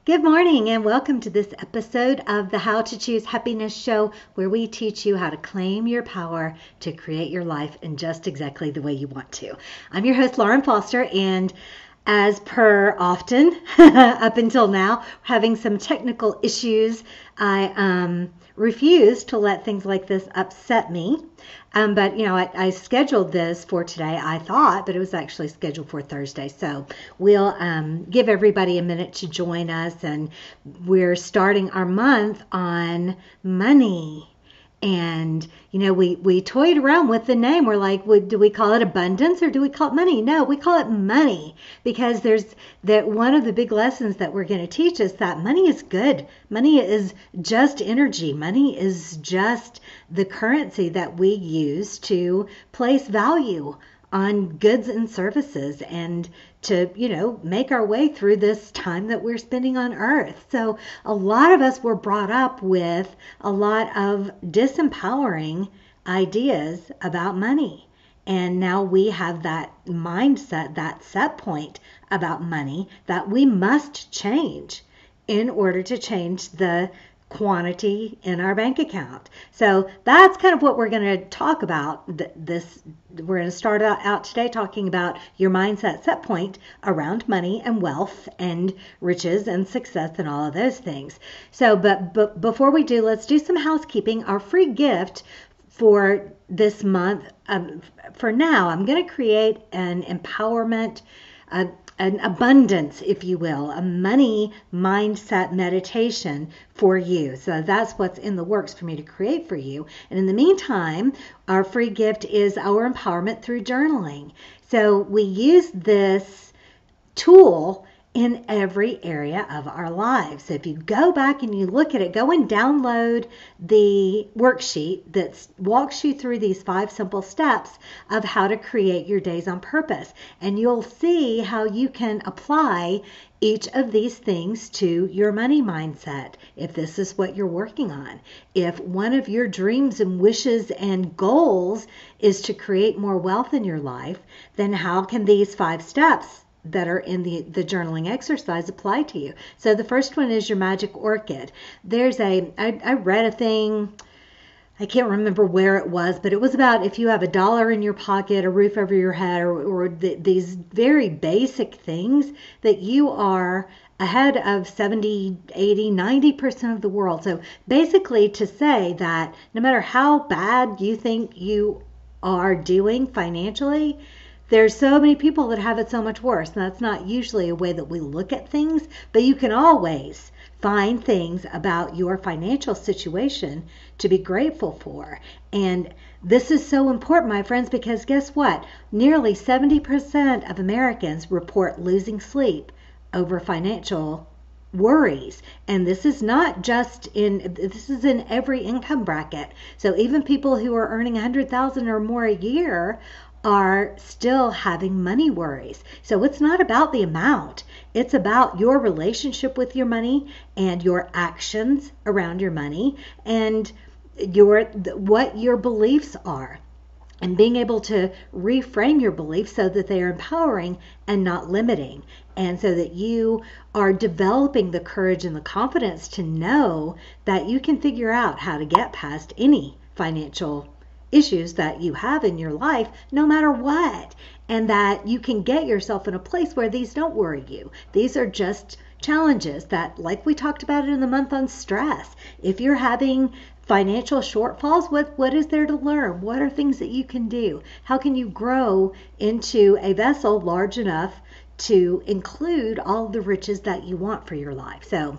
Good morning and welcome to this episode of the How to Choose Happiness show, where we teach you how to claim your power to create your life in just exactly the way you want to. I'm your host, Lauren Foster, and as per often up until now, having some technical issues. I refuse to let things like this upset me. But I scheduled this for today, I thought, but it was actually scheduled for Thursday. So we'll give everybody a minute to join us, and we're starting our month on money. And, we toyed around with the name. We're like, do we call it abundance or do we call it money? No, we call it money because one of the big lessons that we're going to teach is that money is good. Money is just energy. Money is just the currency that we use to place value on goods and services and to, make our way through this time that we're spending on earth. So a lot of us were brought up with a lot of disempowering ideas about money. And now we have that mindset, that set point about money that we must change in order to change the quantity in our bank account. So that's kind of what we're going to talk about. We're going to start out today talking about your mindset set point around money and wealth and riches and success and all of those things. So, but before we do, let's do some housekeeping. Our free gift for this month, for now, I'm going to create an empowerment, an abundance, if you will, a money mindset meditation for you. So that's what's in the works for me to create for you. And in the meantime, our free gift is our empowerment through journaling. So we use this tool in every area of our lives. So if you go back and you look at it, go and download the worksheet that walks you through these 5 simple steps of how to create your days on purpose. And you'll see how you can apply each of these things to your money mindset if this is what you're working on. If one of your dreams and wishes and goals is to create more wealth in your life, then how can these 5 steps that are in the journaling exercise apply to you? So the first one is your magic orchid. I read a thing, I can't remember where it was, but it was about if you have $1 in your pocket, a roof over your head, or these very basic things, that you are ahead of 70, 80, 90% of the world. So basically to say that no matter how bad you think you are doing financially, there's so many people that have it so much worse. And that's not usually a way that we look at things, but you can always find things about your financial situation to be grateful for. And this is so important, my friends, because guess what? Nearly 70% of Americans report losing sleep over financial worries. And this is not just this is in every income bracket. So even people who are earning $100,000 or more a year are still having money worries. So it's not about the amount. It's about your relationship with your money and your actions around your money and what your beliefs are. And being able to reframe your beliefs so that they are empowering and not limiting. And so that you are developing the courage and the confidence to know that you can figure out how to get past any financial issues that you have in your life, no matter what, and that you can get yourself in a place where these don't worry you. These are just challenges that, like we talked about in the month on stress, if you're having financial shortfalls, what is there to learn? What are things that you can do? How can you grow into a vessel large enough to include all the riches that you want for your life? So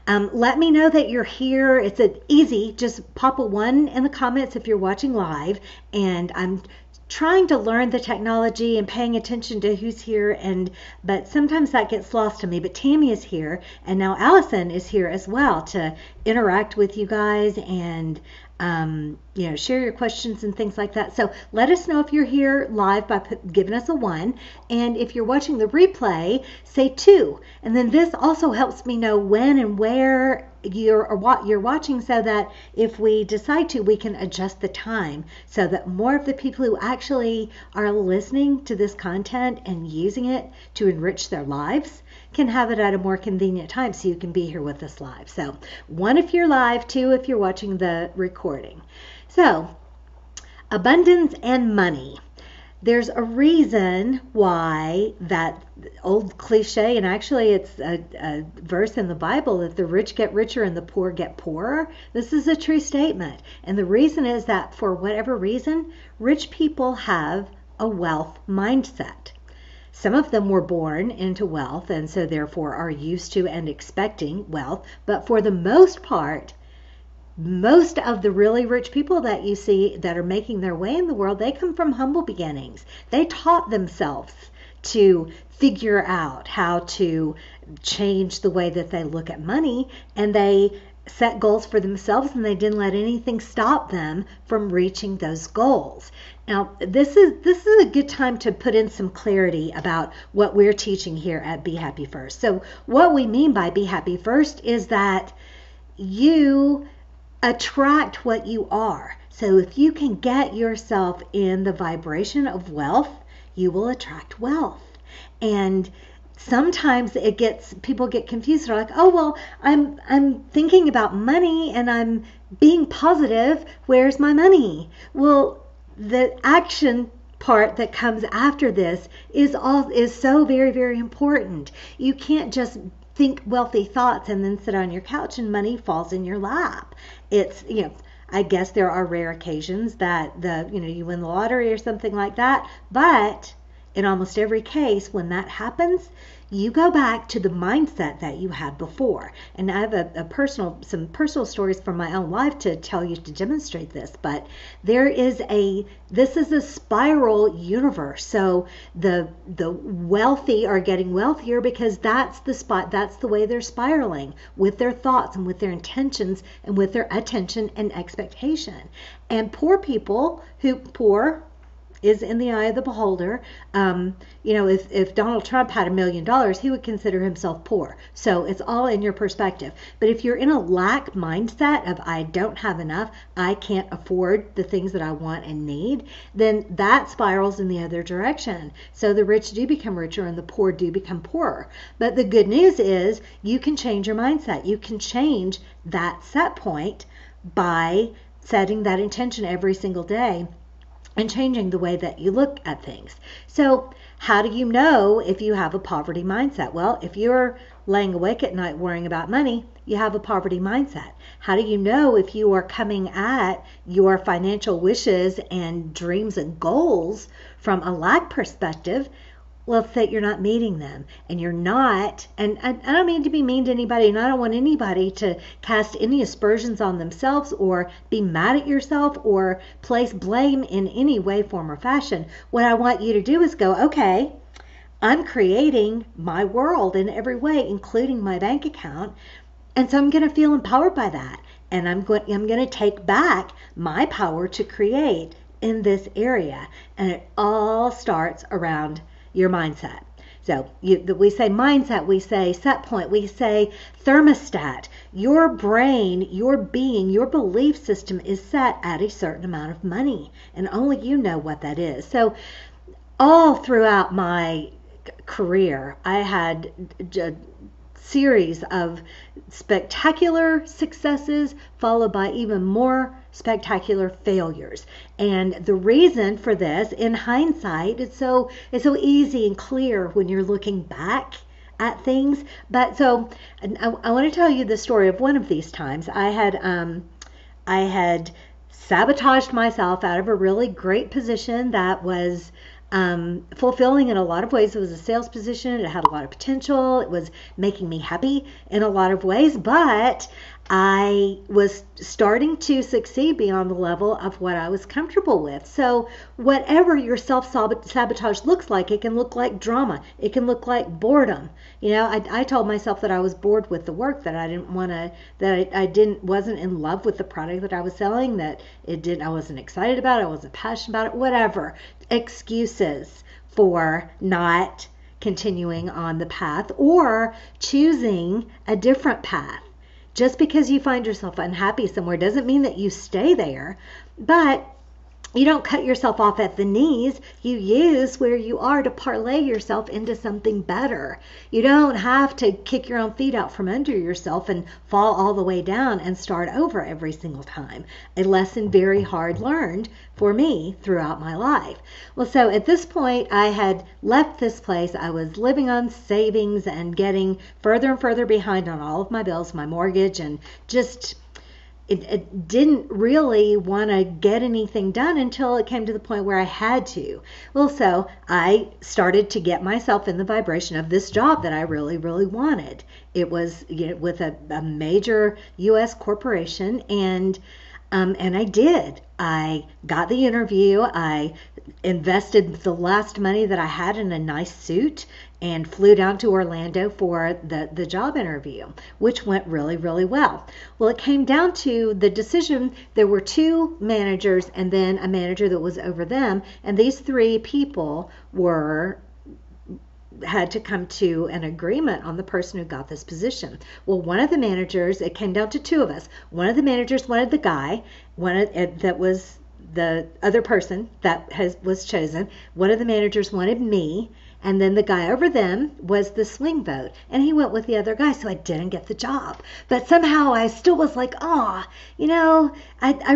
let me know that you're here. It's easy. Just pop a 1 in the comments if you're watching live. And I'm trying to learn the technology and paying attention to who's here, but sometimes that gets lost to me. But Tammy is here, and now Allison is here as well to interact with you guys and share your questions and things like that. So let us know if you're here live by giving us a 1. And if you're watching the replay, say 2. And then this also helps me know when and where what you're watching, so that if we decide to, we can adjust the time so that more of the people who actually are listening to this content and using it to enrich their lives can have it at a more convenient time, so you can be here with us live. So 1 if you're live, 2 if you're watching the recording. So abundance and money. There's a reason why that old cliche, and actually it's a verse in the Bible, that the rich get richer and the poor get poorer. This is a true statement. And the reason is that for whatever reason, rich people have a wealth mindset. Some of them were born into wealth and so therefore are used to and expecting wealth. But for the most part, most of the really rich people that you see that are making their way in the world, they come from humble beginnings. They taught themselves to figure out how to change the way that they look at money, and they set goals for themselves, and they didn't let anything stop them from reaching those goals. Now, this is a good time to put in some clarity about what we're teaching here at Be Happy First. So what we mean by Be Happy First is that you attract what you are. So if you can get yourself in the vibration of wealth, you will attract wealth. And sometimes people get confused. They're like, oh, well, I'm thinking about money and I'm being positive. Where's my money? Well, the action part that comes after this is so very, very important. You can't just think wealthy thoughts and then sit on your couch and money falls in your lap. It's, I guess there are rare occasions that you win the lottery or something like that, but in almost every case when that happens, you go back to the mindset that you had before. And I have some personal stories from my own life to tell you to demonstrate this, but this is a spiral universe. So the wealthy are getting wealthier because that's the way they're spiraling, with their thoughts and with their intentions and with their attention and expectation. And poor people poor is in the eye of the beholder. If Donald Trump had $1 million, he would consider himself poor. So it's all in your perspective. But if you're in a lack mindset of I don't have enough, I can't afford the things that I want and need, then that spirals in the other direction. So the rich do become richer and the poor do become poorer. But the good news is you can change your mindset. You can change that set point by setting that intention every single day and changing the way that you look at things. So how do you know if you have a poverty mindset? Well, if you're laying awake at night worrying about money, you have a poverty mindset. How do you know if you are coming at your financial wishes and dreams and goals from a lack perspective? Well, it's that you're not meeting them, and you're not, and I don't mean to be mean to anybody, and I don't want anybody to cast any aspersions on themselves or be mad at yourself or place blame in any way, form, or fashion. What I want you to do is go, okay, I'm creating my world in every way, including my bank account, and so I'm going to feel empowered by that, and I'm going to take back my power to create in this area, and it all starts around your mindset. So we say mindset, we say set point, we say thermostat. Your brain, your being, your belief system is set at a certain amount of money, and only you know what that is. So all throughout my career, I had a series of spectacular successes followed by even more spectacular failures. And the reason for this, in hindsight, it's so easy and clear when you're looking back at things. But so I want to tell you the story of one of these times. I had sabotaged myself out of a really great position that was fulfilling in a lot of ways. It was a sales position. It had a lot of potential. It was making me happy in a lot of ways, but I was starting to succeed beyond the level of what I was comfortable with. So, whatever your self sabotage looks like, it can look like drama, it can look like boredom. I told myself that I was bored with the work, that I didn't want to, that wasn't in love with the product that I was selling, that I wasn't excited about it, I wasn't passionate about it, whatever. Excuses for not continuing on the path or choosing a different path. Just because you find yourself unhappy somewhere doesn't mean that you stay there, but you don't cut yourself off at the knees. You use where you are to parlay yourself into something better. You don't have to kick your own feet out from under yourself and fall all the way down and start over every single time. A lesson very hard learned for me throughout my life. Well, so at this point, I had left this place. I was living on savings and getting further and further behind on all of my bills, my mortgage, and just it didn't really want to get anything done until it came to the point where I had to. Well, so I started to get myself in the vibration of this job that I really, really wanted. It was with a major U.S. corporation, and I did. I got the interview. I invested the last money that I had in a nice suit and flew down to Orlando for the job interview, which went really, really well. Well, it came down to the decision. There were two managers and then a manager that was over them, and these three people had to come to an agreement on the person who got this position. Well, one of the managers, it came down to two of us. One of the managers wanted the guy, that was the other person that was chosen. One of the managers wanted me, and then the guy over them was the swing vote, and he went with the other guy, so I didn't get the job. But somehow I still was like, I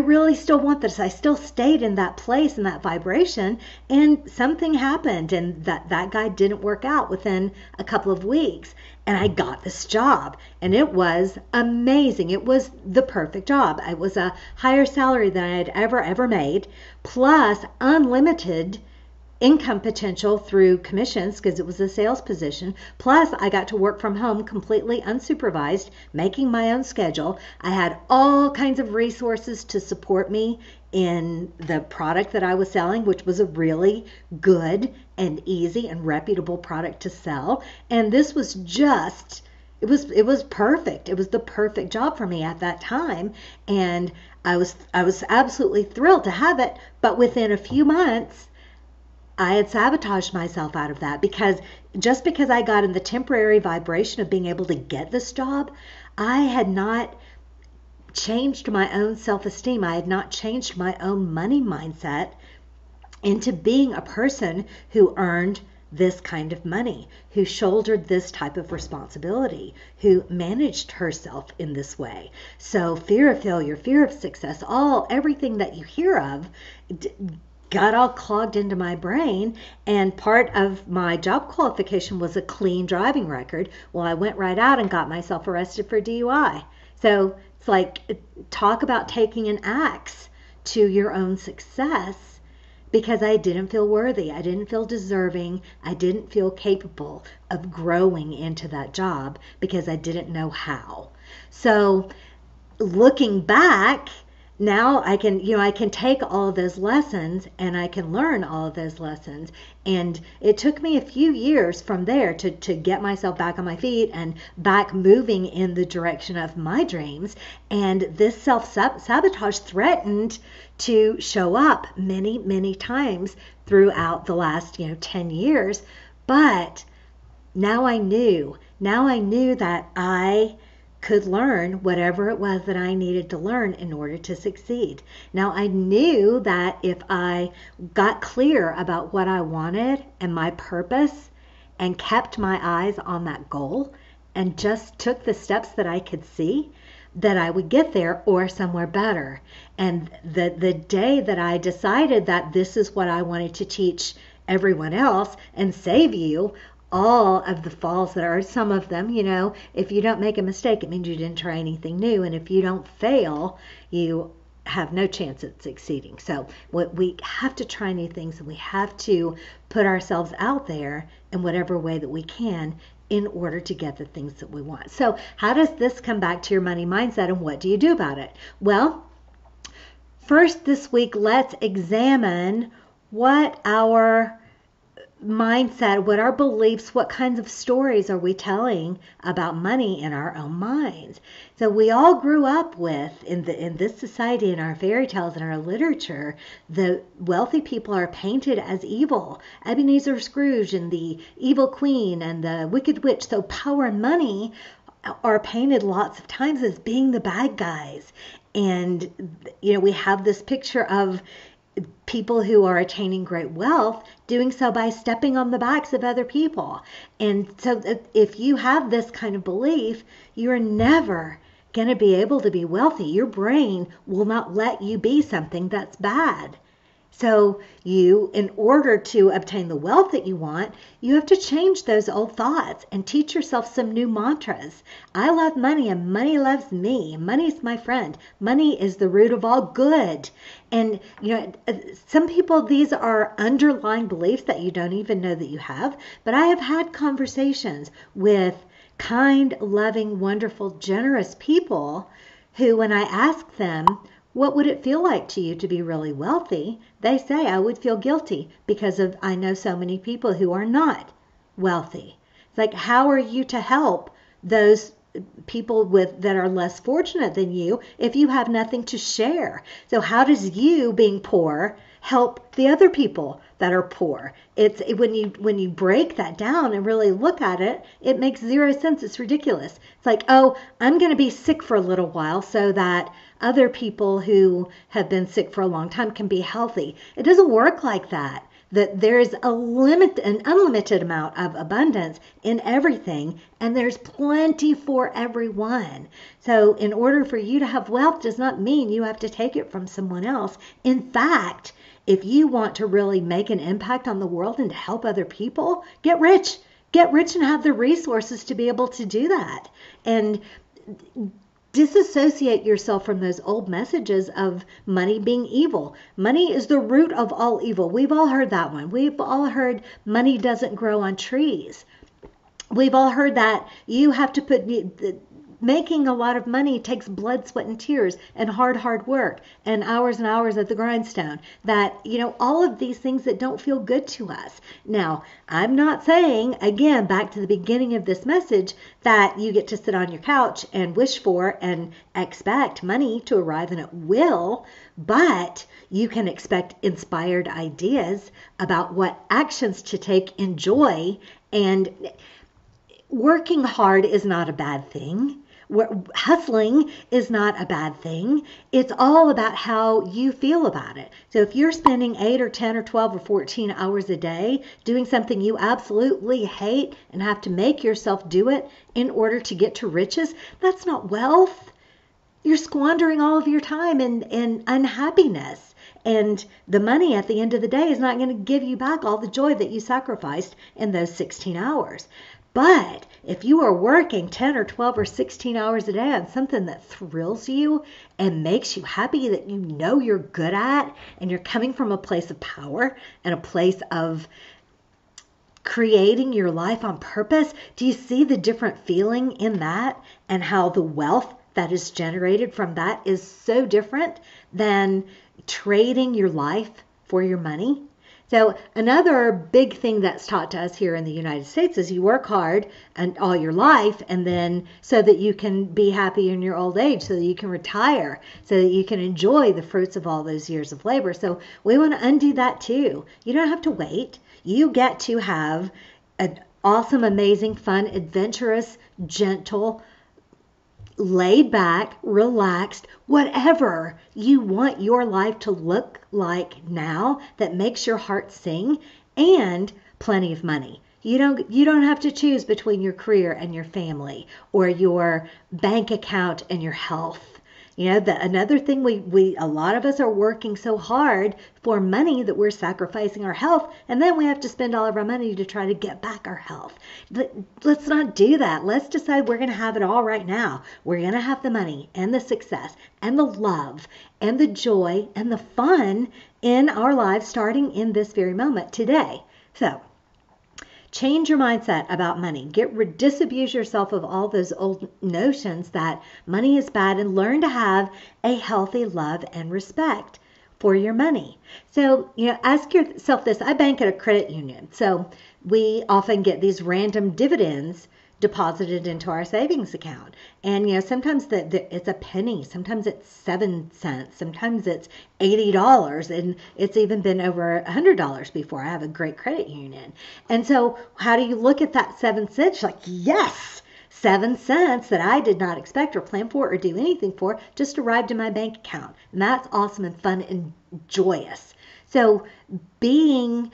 really still want this. I still stayed in that place, in that vibration, and something happened, and that guy didn't work out within a couple of weeks, and I got this job, and it was amazing. It was the perfect job. It was a higher salary than I had ever made, plus unlimited income potential through commissions because it was a sales position. Plus, I got to work from home completely unsupervised, making my own schedule. I had all kinds of resources to support me in the product that I was selling, which was a really good and easy and reputable product to sell. And this was it was perfect. It was the perfect job for me at that time. And I was absolutely thrilled to have it. But within a few months, I had sabotaged myself out of that, because just because I got in the temporary vibration of being able to get this job, I had not changed my own self-esteem. I had not changed my own money mindset into being a person who earned this kind of money, who shouldered this type of responsibility, who managed herself in this way. So fear of failure, fear of success, everything that you hear of got all clogged into my brain, and part of my job qualification was a clean driving record. Well, I went right out and got myself arrested for DUI. So it's like, talk about taking an axe to your own success, because I didn't feel worthy. I didn't feel deserving. I didn't feel capable of growing into that job because I didn't know how. So looking back, now I can take all of those lessons and I can learn all of those lessons. And it took me a few years from there to get myself back on my feet and back moving in the direction of my dreams. And this self-sabotage threatened to show up many, many times throughout the last 10 years. But now I knew that I could learn whatever it was that I needed to learn in order to succeed. Now I knew that if I got clear about what I wanted and my purpose and kept my eyes on that goal and just took the steps that I could see, that I would get there or somewhere better. And the day that I decided that this is what I wanted to teach everyone else and save you all of the falls that are, some of them, if you don't make a mistake, it means you didn't try anything new. And if you don't fail, you have no chance at succeeding. So we have to try new things, and we have to put ourselves out there in whatever way that we can in order to get the things that we want. So how does this come back to your money mindset, and what do you do about it? Well, first this week, let's examine what our mindset, what our beliefs, what kinds of stories are we telling about money in our own minds. So we all grew up with, in this society, in our fairy tales, in our literature, the wealthy people are painted as evil. Ebenezer Scrooge and the evil queen and the wicked witch. So power and money are painted lots of times as being the bad guys. And, we have this picture of people who are attaining great wealth doing so by stepping on the backs of other people. And so if you have this kind of belief, you're never going to be able to be wealthy. Your brain will not let you be something that's bad. So in order to obtain the wealth that you want, you have to change those old thoughts and teach yourself some new mantras. I love money and money loves me. Money's my friend. Money is the root of all good. And, some people, these are underlying beliefs that you don't even know that you have. But I have had conversations with kind, loving, wonderful, generous people who, when I ask them, what would it feel like to you to be really wealthy? They say, I would feel guilty because I know so many people who are not wealthy. It's like, how are you to help those people that are less fortunate than you if you have nothing to share? So how does you being poor help the other people that are poor? When you break that down and really look at it, it makes zero sense. It's ridiculous. It's like, oh, I'm going to be sick for a little while so that other people who have been sick for a long time can be healthy. It doesn't work like that. That there's an unlimited amount of abundance in everything, and there's plenty for everyone. So in order for you to have wealth does not mean you have to take it from someone else. In fact, if you want to really make an impact on the world and to help other people, get rich. Get rich and have the resources to be able to do that. And disassociate yourself from those old messages of money being evil. Money is the root of all evil. We've all heard that one. We've all heard money doesn't grow on trees. We've all heard that you have to making a lot of money takes blood, sweat, and tears and hard work and hours at the grindstone. That, all of these things that don't feel good to us. Now, I'm not saying, again, back to the beginning of this message, that you get to sit on your couch and wish for and expect money to arrive, and it will, but you can expect inspired ideas about what actions to take, enjoy, and working hard is not a bad thing. Hustling is not a bad thing. It's all about how you feel about it. So if you're spending 8 or 10 or 12 or 14 hours a day doing something you absolutely hate and have to make yourself do it in order to get to riches, that's not wealth. You're squandering all of your time in unhappiness. And the money at the end of the day is not going to give you back all the joy that you sacrificed in those 16 hours. But if you are working 10 or 12 or 16 hours a day on something that thrills you and makes you happy, that you know you're good at, and you're coming from a place of power and a place of creating your life on purpose, do you see the different feeling in that, and how the wealth that is generated from that is so different than trading your life for your money? So another big thing that's taught to us here in the United States is you work hard and all your life, and then so that you can be happy in your old age, so that you can retire, so that you can enjoy the fruits of all those years of labor. So we want to undo that too. You don't have to wait. You get to have an awesome, amazing, fun, adventurous, gentle, laid back, relaxed, whatever you want your life to look like now that makes your heart sing, and plenty of money. You don't have to choose between your career and your family, or your bank account and your health. Another thing, a lot of us are working so hard for money that we're sacrificing our health, and then we have to spend all of our money to try to get back our health. Let's not do that. Let's decide we're going to have it all right now. We're going to have the money and the success and the love and the joy and the fun in our lives starting in this very moment today. So change your mindset about money. Disabuse yourself of all those old notions that money is bad, and learn to have a healthy love and respect for your money. So, ask yourself this. I bank at a credit union, so we often get these random dividends deposited into our savings account. And, sometimes it's a penny, sometimes it's 7 cents, sometimes it's $80, and it's even been over $100 before. I have a great credit union. And so how do you look at that 7 cents? You're like, yes, 7 cents that I did not expect or plan for or do anything for just arrived in my bank account. And that's awesome and fun and joyous. So being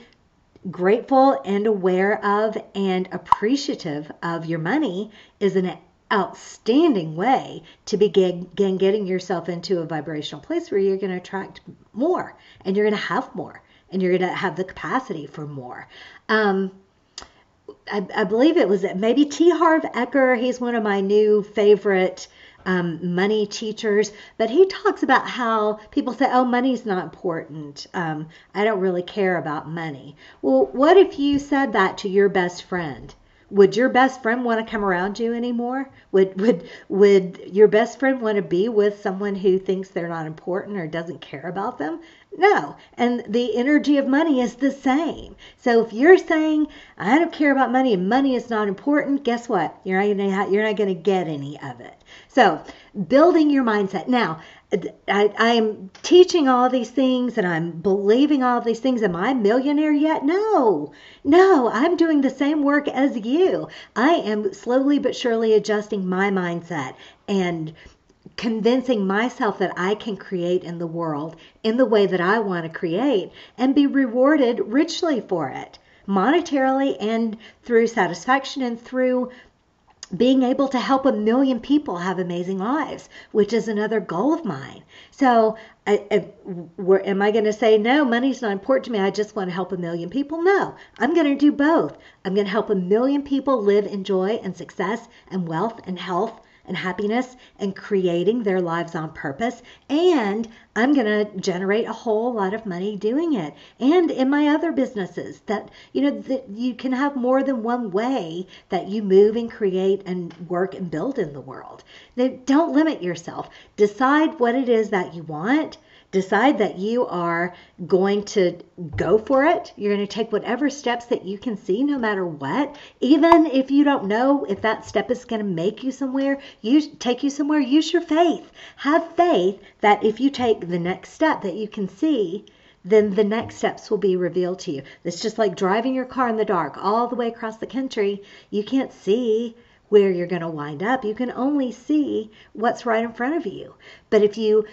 grateful and aware of and appreciative of your money is an outstanding way to begin getting yourself into a vibrational place where you're going to attract more, and you're going to have more, and you're going to have the capacity for more. I believe it was maybe T. Harv Eker. He's one of my new favorite money teachers, but he talks about how people say, oh, money's not important. I don't really care about money. Well, what if you said that to your best friend? Would your best friend want to come around you anymore? Would your best friend want to be with someone who thinks they're not important or doesn't care about them? No. And the energy of money is the same. So if you're saying, I don't care about money and money is not important, guess what? You're not going to get any of it. So building your mindset. Now, I'm teaching all these things and I'm believing all of these things. Am I a millionaire yet? No, I'm doing the same work as you. I am slowly but surely adjusting my mindset and convincing myself that I can create in the world in the way that I want to create and be rewarded richly for it, monetarily and through satisfaction and through being able to help 1 million people have amazing lives, which is another goal of mine. So am I going to say, no, money's not important to me, I just want to help 1 million people? No, I'm going to do both. I'm going to help 1 million people live in joy and success and wealth and health and happiness and creating their lives on purpose. And I'm going to generate a whole lot of money doing it. And in my other businesses that you can have more than one way that you move and create and work and build in the world. Don't limit yourself. Decide what it is that you want. Decide that you are going to go for it. You're going to take whatever steps that you can see, no matter what. Even if you don't know if that step is going to make you somewhere, take you somewhere, use your faith. Have faith that if you take the next step that you can see, then the next steps will be revealed to you. It's just like driving your car in the dark all the way across the country. You can't see where you're going to wind up. You can only see what's right in front of you. But if you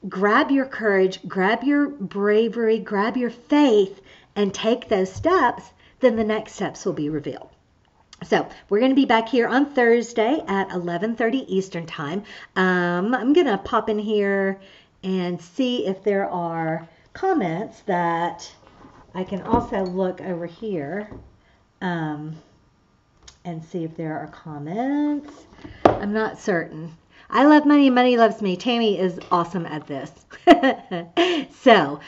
grab your courage, grab your bravery, grab your faith, and take those steps, then the next steps will be revealed. So we're going to be back here on Thursday at 11:30 Eastern Time. I'm going to pop in here and see if there are comments that I can also look over here and see if there are comments. I'm not certain. I love money, money loves me. Tammy is awesome at this. So,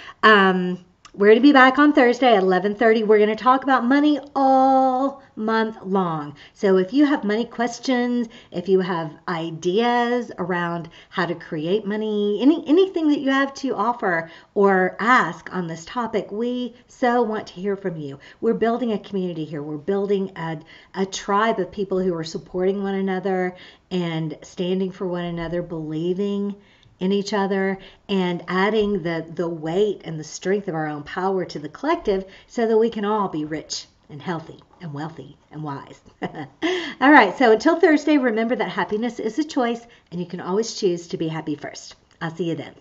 we're going to be back on Thursday at 11:30. We're going to talk about money all month long. So if you have money questions, if you have ideas around how to create money, anything that you have to offer or ask on this topic, we so want to hear from you. We're building a community here. We're building a tribe of people who are supporting one another and standing for one another, believing in each other, and adding the weight and the strength of our own power to the collective so that we can all be rich and healthy and wealthy and wise. All right, so until Thursday, remember that happiness is a choice and you can always choose to be happy first. I'll see you then.